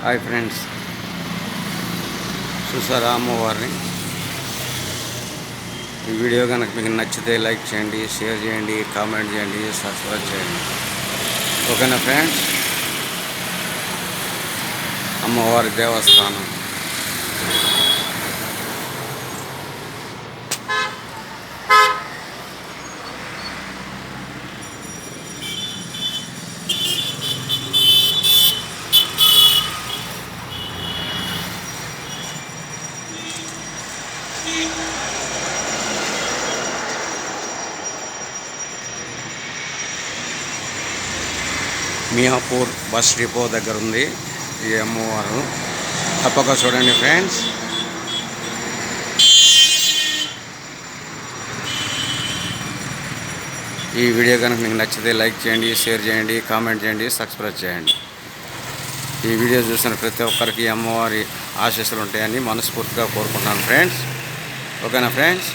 Hi friends, చూసారా అమ్మవారిని? ఈ వీడియో కనుక మీకు నచ్చితే లైక్ చేయండి, షేర్ చేయండి, కామెంట్ చేయండి, సబ్స్క్రైబ్ చేయండి. ఓకేనా ఫ్రెండ్స్? అమ్మవారి దేవస్థానం. మియాపూర్ బస్ డిపో దగ్గర ఉంది ఈ అమ్మవారు. తప్పక చూడండి ఫ్రెండ్స్. ఈ వీడియో కనుక మీకు నచ్చితే లైక్ చేయండి, షేర్ చేయండి, కామెంట్ చేయండి, సబ్స్క్రైబ్ చేయండి. ఈ వీడియో చూసిన ప్రతి ఒక్కరికి అమ్మవారి ఆశీస్సులు ఉంటాయని మనస్ఫూర్తిగా కోరుకుంటున్నాను ఫ్రెండ్స్. ఓకేనా ఫ్రెండ్స్?